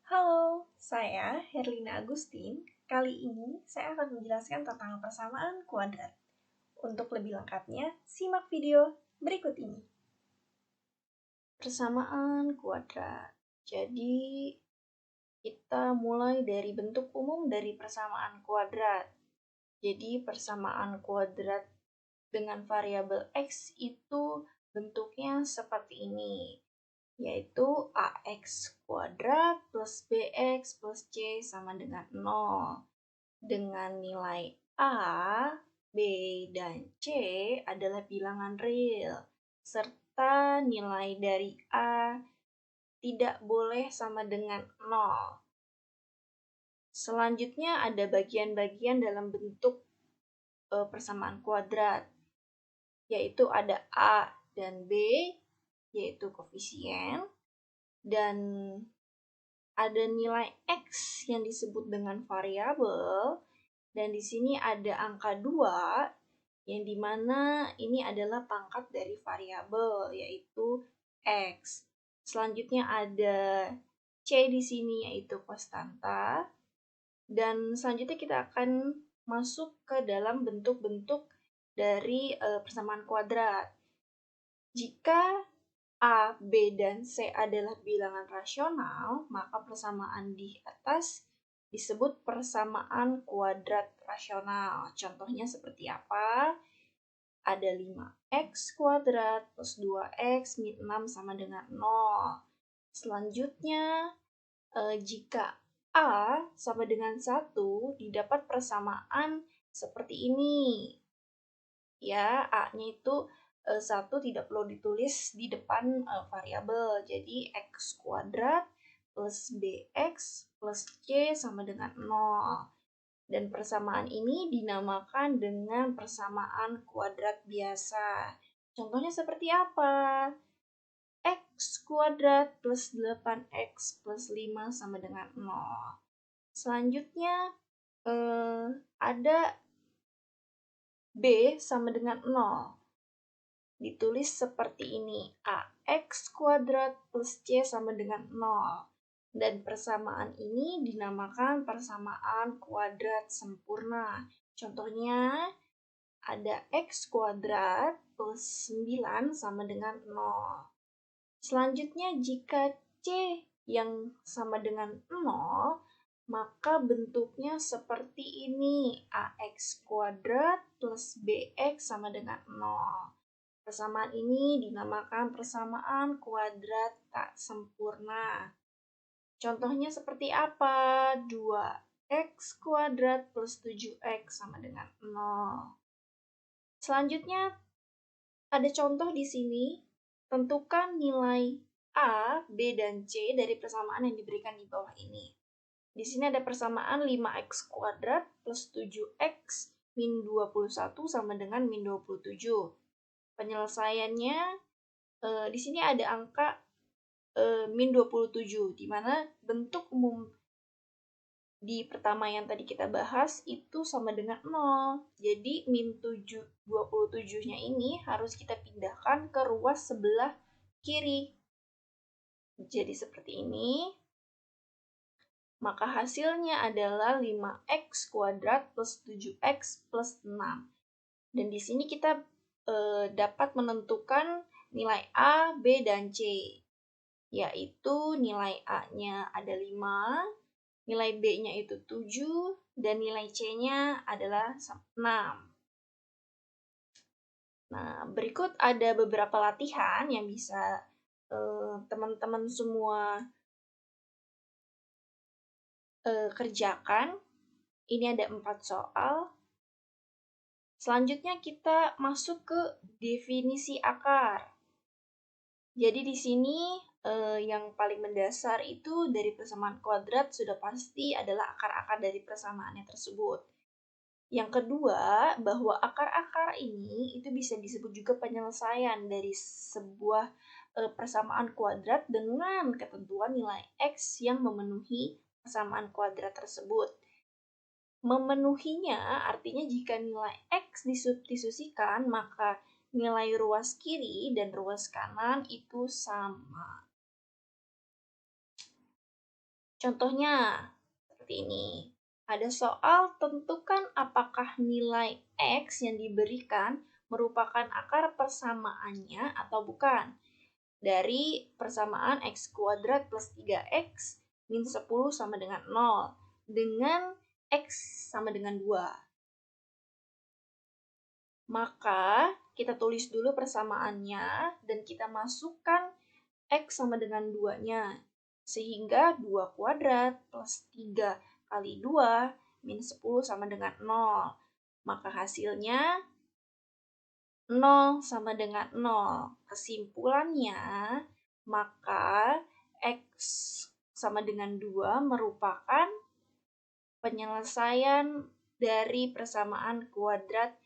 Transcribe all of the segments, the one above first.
Halo, saya Herlina Agustin. Kali ini saya akan menjelaskan tentang persamaan kuadrat. Untuk lebih lengkapnya, simak video berikut ini. Persamaan kuadrat. Jadi, kita mulai dari bentuk umum dari persamaan kuadrat. Jadi, persamaan kuadrat dengan variabel X itu bentuknya seperti ini, yaitu AX kuadrat plus BX plus C sama dengan 0. Dengan nilai A, B, dan C adalah bilangan real, serta nilai dari A tidak boleh sama dengan 0. Selanjutnya ada bagian-bagian dalam bentuk persamaan kuadrat, yaitu ada A dan B, yaitu koefisien, dan ada nilai X yang disebut dengan variabel, dan di sini ada angka 2, yang dimana ini adalah pangkat dari variabel, yaitu X. Selanjutnya ada C di sini, yaitu konstanta. Dan selanjutnya kita akan masuk ke dalam bentuk-bentuk dari persamaan kuadrat. Jika A, B, dan C adalah bilangan rasional, maka persamaan di atas disebut persamaan kuadrat rasional. Contohnya seperti apa? Ada 5x kuadrat plus 2x min 6 sama dengan 0. Selanjutnya, jika A sama dengan 1, didapat persamaan seperti ini. Ya, A-nya itu 1 tidak perlu ditulis di depan variabel. Jadi, x kuadrat plus bx plus c sama dengan 0. Dan persamaan ini dinamakan dengan persamaan kuadrat biasa. Contohnya seperti apa? X kuadrat plus 8x plus 5 sama dengan 0. Selanjutnya ada B sama dengan 0. Ditulis seperti ini, AX kuadrat plus C sama dengan 0. Dan persamaan ini dinamakan persamaan kuadrat sempurna. Contohnya, ada X kuadrat plus 9 sama dengan 0. Selanjutnya, jika C yang sama dengan 0, maka bentuknya seperti ini, AX kuadrat plus BX sama dengan 0. Persamaan ini dinamakan persamaan kuadrat tak sempurna. Contohnya seperti apa? 2x kuadrat plus 7x sama dengan 0. Selanjutnya, ada contoh di sini. Tentukan nilai A, B, dan C dari persamaan yang diberikan di bawah ini. Di sini ada persamaan 5x kuadrat plus 7x min 21 sama dengan min 27. Penyelesaiannya, di sini ada angka min 27, di mana bentuk umum di pertama yang tadi kita bahas itu sama dengan 0. Jadi min 27-nya ini harus kita pindahkan ke ruas sebelah kiri. Jadi seperti ini. Maka hasilnya adalah 5x kuadrat plus 7x plus 6. Dan di sini kita dapat menentukan nilai A, B, dan C. Yaitu nilai A-nya ada 5, nilai B-nya itu 7, dan nilai C-nya adalah 6. Nah, berikut ada beberapa latihan yang bisa teman-teman semua kerjakan. Ini ada 4 soal. Selanjutnya kita masuk ke definisi akar. Jadi di sini yang paling mendasar itu dari persamaan kuadrat sudah pasti adalah akar-akar dari persamaannya tersebut. Yang kedua, bahwa akar-akar ini itu bisa disebut juga penyelesaian dari sebuah persamaan kuadrat dengan ketentuan nilai X yang memenuhi persamaan kuadrat tersebut. Memenuhinya artinya jika nilai X disubstitusikan, maka nilai ruas kiri dan ruas kanan itu sama. Contohnya seperti ini. Ada soal, tentukan apakah nilai X yang diberikan merupakan akar persamaannya atau bukan. Dari persamaan X kuadrat plus 3X min 10 sama dengan 0. Dengan X sama dengan 2. Maka kita tulis dulu persamaannya dan kita masukkan X sama dengan 2-nya. Sehingga 2 kuadrat plus 3 kali 2 min 10 sama dengan 0. Maka hasilnya 0 sama dengan 0. Kesimpulannya, maka X sama dengan 2 merupakan penyelesaian dari persamaan kuadrat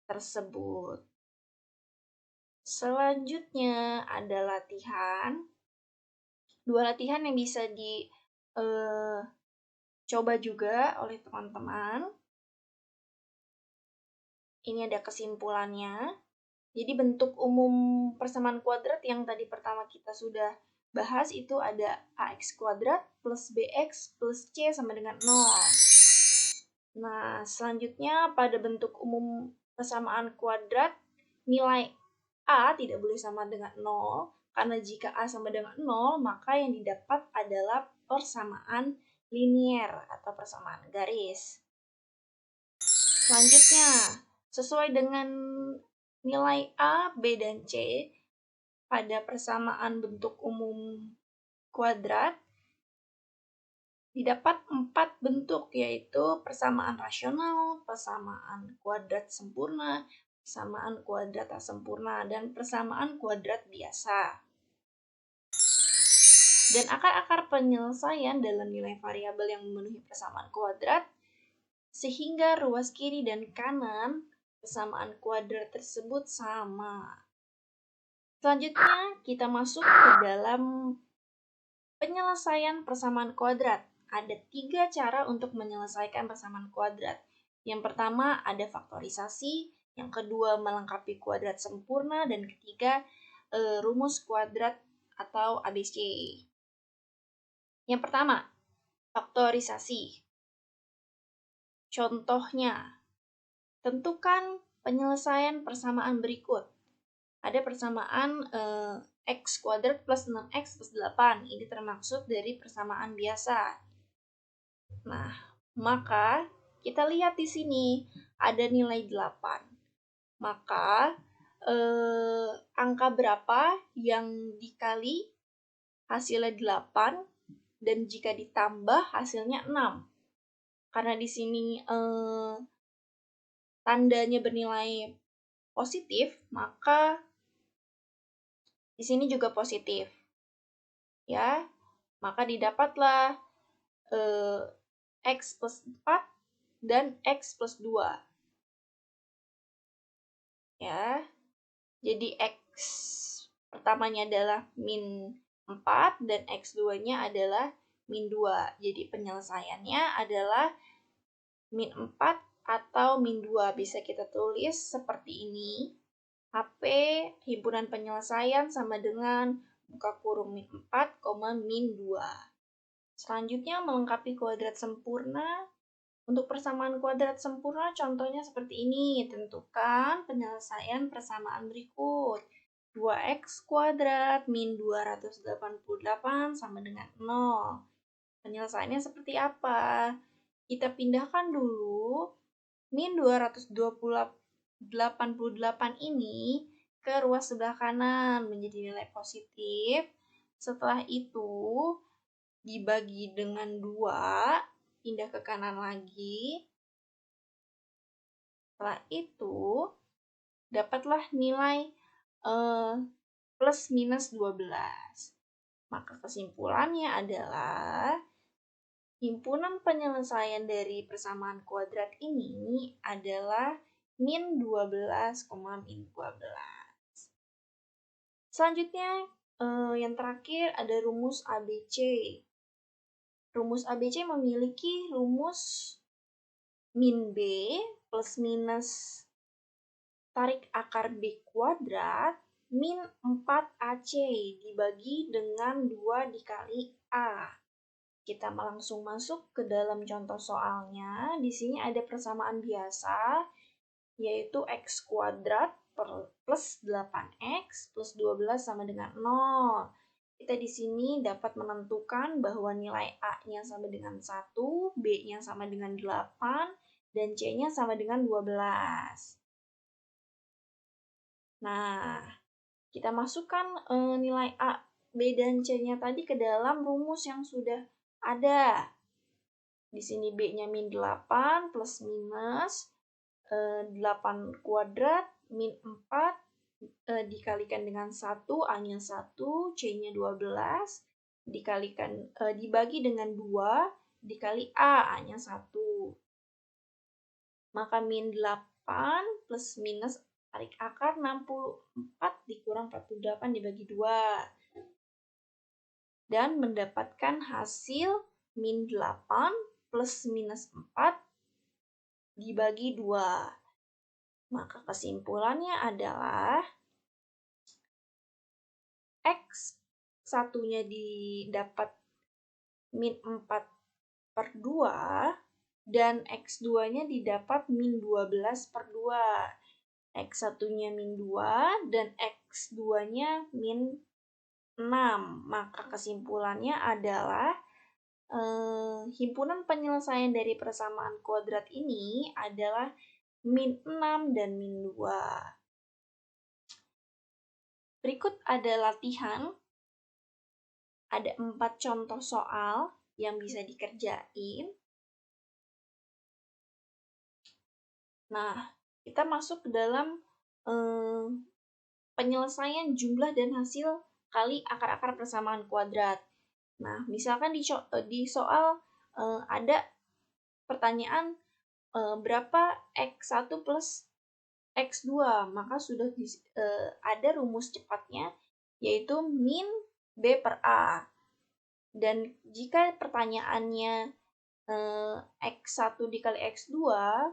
tersebut. Selanjutnya ada latihan. Dua latihan yang bisa dicoba juga oleh teman-teman. Ini ada kesimpulannya. Jadi bentuk umum persamaan kuadrat yang tadi pertama kita sudah bahas itu ada ax kuadrat plus bx plus c sama dengan 0. Nah, selanjutnya pada bentuk umum persamaan kuadrat, nilai A tidak boleh sama dengan 0, karena jika A sama dengan 0, maka yang didapat adalah persamaan linier atau persamaan garis. Selanjutnya, sesuai dengan nilai A, B, dan C pada persamaan bentuk umum kuadrat, didapat 4 bentuk, yaitu persamaan rasional, persamaan kuadrat sempurna, persamaan kuadrat tak sempurna, dan persamaan kuadrat biasa. Dan akar-akar penyelesaian dalam nilai variabel yang memenuhi persamaan kuadrat, sehingga ruas kiri dan kanan persamaan kuadrat tersebut sama. Selanjutnya, kita masuk ke dalam penyelesaian persamaan kuadrat. Ada 3 cara untuk menyelesaikan persamaan kuadrat. Yang pertama ada faktorisasi, yang kedua melengkapi kuadrat sempurna, dan ketiga rumus kuadrat atau ABC. Yang pertama, faktorisasi. Contohnya, tentukan penyelesaian persamaan berikut. Ada persamaan X kuadrat plus 6X plus 8. Ini termaksud dari persamaan biasa. Nah, maka kita lihat di sini ada nilai 8. Maka angka berapa yang dikali hasilnya 8 dan jika ditambah hasilnya 6. Karena di sini tandanya bernilai positif, maka di sini juga positif. Ya, maka didapatlah X plus 4 dan X plus 2. Ya, jadi X pertamanya adalah min 4 dan X2-nya adalah min 2. Jadi penyelesaiannya adalah min 4 atau min 2. Bisa kita tulis seperti ini. HP himpunan penyelesaian sama dengan buka kurung min 4, min 2. Selanjutnya melengkapi kuadrat sempurna. Untuk persamaan kuadrat sempurna contohnya seperti ini. Tentukan penyelesaian persamaan berikut. 2x kuadrat min 288 sama dengan 0. Penyelesaiannya seperti apa? Kita pindahkan dulu min 288 ini ke ruas sebelah kanan menjadi nilai positif. Setelah itu dibagi dengan 2, pindah ke kanan lagi. Setelah itu dapatlah nilai plus minus 12. Maka kesimpulannya adalah himpunan penyelesaian dari persamaan kuadrat ini adalah min 12, min 12. Selanjutnya yang terakhir ada rumus ABC. Rumus ABC memiliki rumus min B plus minus tarik akar B kuadrat min 4AC dibagi dengan 2 dikali A. Kita langsung masuk ke dalam contoh soalnya. Di sini ada persamaan biasa, yaitu x kuadrat plus 8x plus 12 sama dengan 0. Kita di sini dapat menentukan bahwa nilai A-nya sama dengan 1, B-nya sama dengan 8, dan C-nya sama dengan 12. Nah, kita masukkan nilai A, B, dan C-nya tadi ke dalam rumus yang sudah ada. Di sini B-nya min 8 plus minus 8 kuadrat min 4 dikalikan dengan 1, A-nya 1, C-nya 12, dibagi dengan 2, dikali A-nya 1. Maka min 8 plus minus tarik akar 64 dikurang 48 dibagi 2. Dan mendapatkan hasil min 8 plus minus 4 dibagi 2. Maka kesimpulannya adalah X satunya didapat min 4 per 2 dan X2-nya didapat min 12 per 2. X satunya min 2 dan X2-nya min 6. Maka kesimpulannya adalah himpunan penyelesaian dari persamaan kuadrat ini adalah min 6 dan min 2. Berikut ada latihan. Ada 4 contoh soal yang bisa dikerjain. Nah, kita masuk ke dalam penyelesaian jumlah dan hasil kali akar-akar persamaan kuadrat. Nah, misalkan di soal ada pertanyaan berapa X1 plus X2, maka sudah ada rumus cepatnya, yaitu min B per A. Dan jika pertanyaannya X1 dikali X2,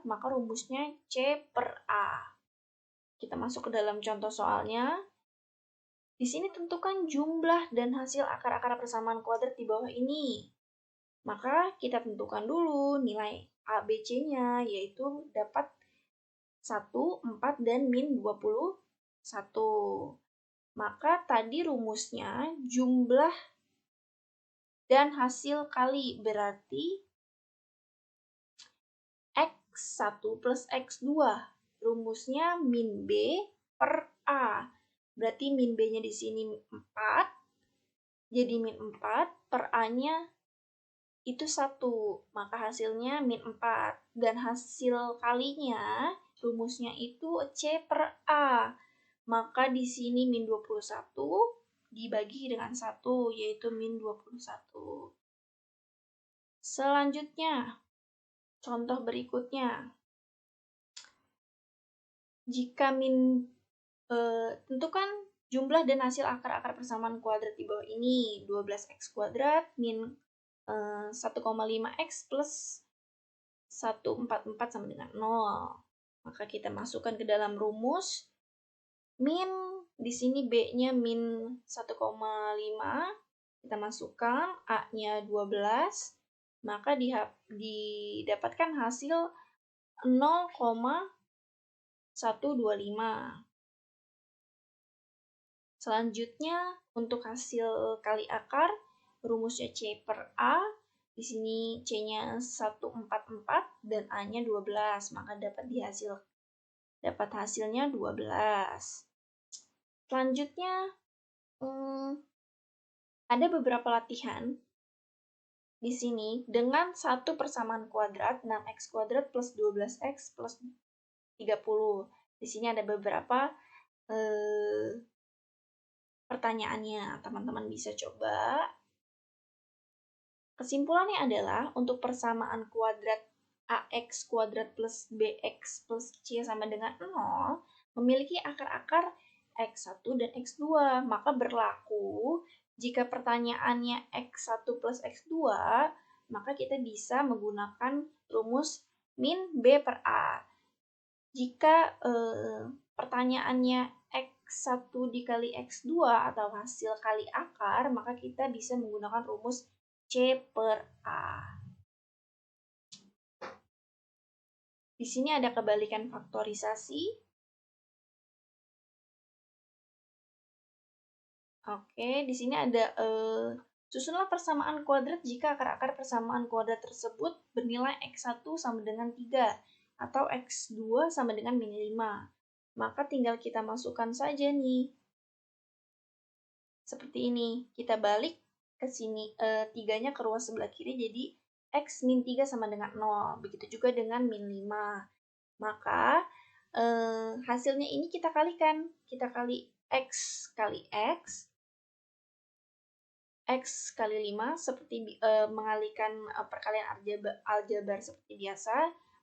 maka rumusnya C per A. Kita masuk ke dalam contoh soalnya. Di sini tentukan jumlah dan hasil akar-akar persamaan kuadrat di bawah ini. Maka kita tentukan dulu nilai A, B, C-nya, yaitu dapat 1, 4, dan min 21. Maka tadi rumusnya jumlah dan hasil kali, berarti X1 plus X2. Rumusnya min B per A. Berarti min B-nya di sini 4. Jadi min 4 per A-nya itu 1. Maka hasilnya min 4. Dan hasil kalinya rumusnya itu C per A. Maka di sini min 21 dibagi dengan 1, yaitu min 21. Selanjutnya, contoh berikutnya. Jika tentukan jumlah dan hasil akar-akar persamaan kuadrat di bawah ini. 12x kuadrat min 1,5x plus 144 sama dengan 0. Maka kita masukkan ke dalam rumus. Min, di sini B-nya min 1,5. Kita masukkan A-nya 12. Maka didapatkan hasil 0,125. Selanjutnya, untuk hasil kali akar, rumusnya C per A. Di sini C-nya 144 dan A-nya 12, maka dapat hasilnya 12. Selanjutnya, ada beberapa latihan di sini dengan satu persamaan kuadrat 6x kuadrat plus 12x plus 30. Di sini ada beberapa pertanyaannya, teman-teman bisa coba. Kesimpulannya adalah untuk persamaan kuadrat AX kuadrat plus BX plus C sama dengan 0 memiliki akar-akar X1 dan X2. Maka berlaku jika pertanyaannya X1 plus X2, maka kita bisa menggunakan rumus min B per A. Jika pertanyaannya X1 dikali X2 atau hasil kali akar, maka kita bisa menggunakan rumus C per A. Di sini ada kebalikan faktorisasi. Oke, di sini ada susunlah persamaan kuadrat jika akar-akar persamaan kuadrat tersebut bernilai X1 sama dengan 3 atau X2 sama dengan min 5. Maka tinggal kita masukkan saja nih. Seperti ini. Kita balik ke sini 3-nya ke ruas sebelah kiri jadi X min 3 sama dengan 0. Begitu juga dengan min 5. Maka hasilnya ini kita kalikan. Kita kali X kali X. X kali 5 seperti mengalikan perkalian aljabar seperti biasa,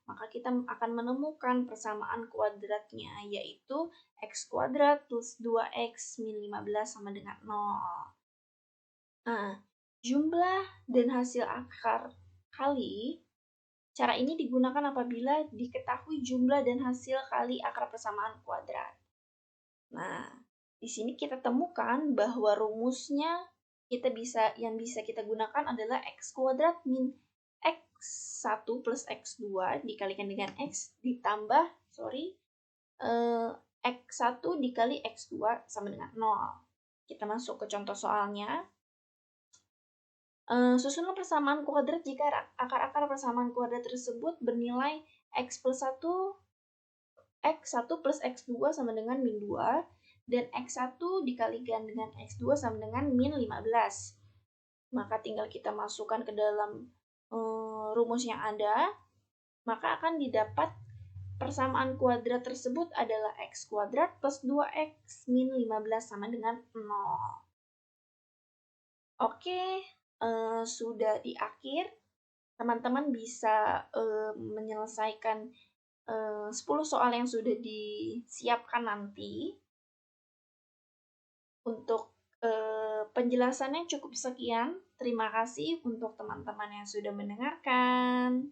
maka kita akan menemukan persamaan kuadratnya, yaitu X kuadrat plus 2X min 15 sama dengan 0. Nah, jumlah dan hasil akar kali, cara ini digunakan apabila diketahui jumlah dan hasil kali akar persamaan kuadrat. Nah, di sini kita temukan bahwa rumusnya yang bisa kita gunakan adalah X kuadrat min X1 plus X2 dikalikan dengan X ditambah, X1 dikali X2 sama dengan 0. Kita masuk ke contoh soalnya. Susunlah persamaan kuadrat jika akar-akar persamaan kuadrat tersebut bernilai X plus 1 plus X2 sama dengan min 2 dan X1 dikalikan dengan X2 sama dengan min 15. Maka tinggal kita masukkan ke dalam rumus yang ada, maka akan didapat persamaan kuadrat tersebut adalah X kuadrat plus 2X min 15 sama dengan 0. Oke, sudah di akhir. Teman-teman bisa menyelesaikan 10 soal yang sudah disiapkan nanti. Untuk penjelasannya cukup sekian. Terima kasih untuk teman-teman yang sudah mendengarkan.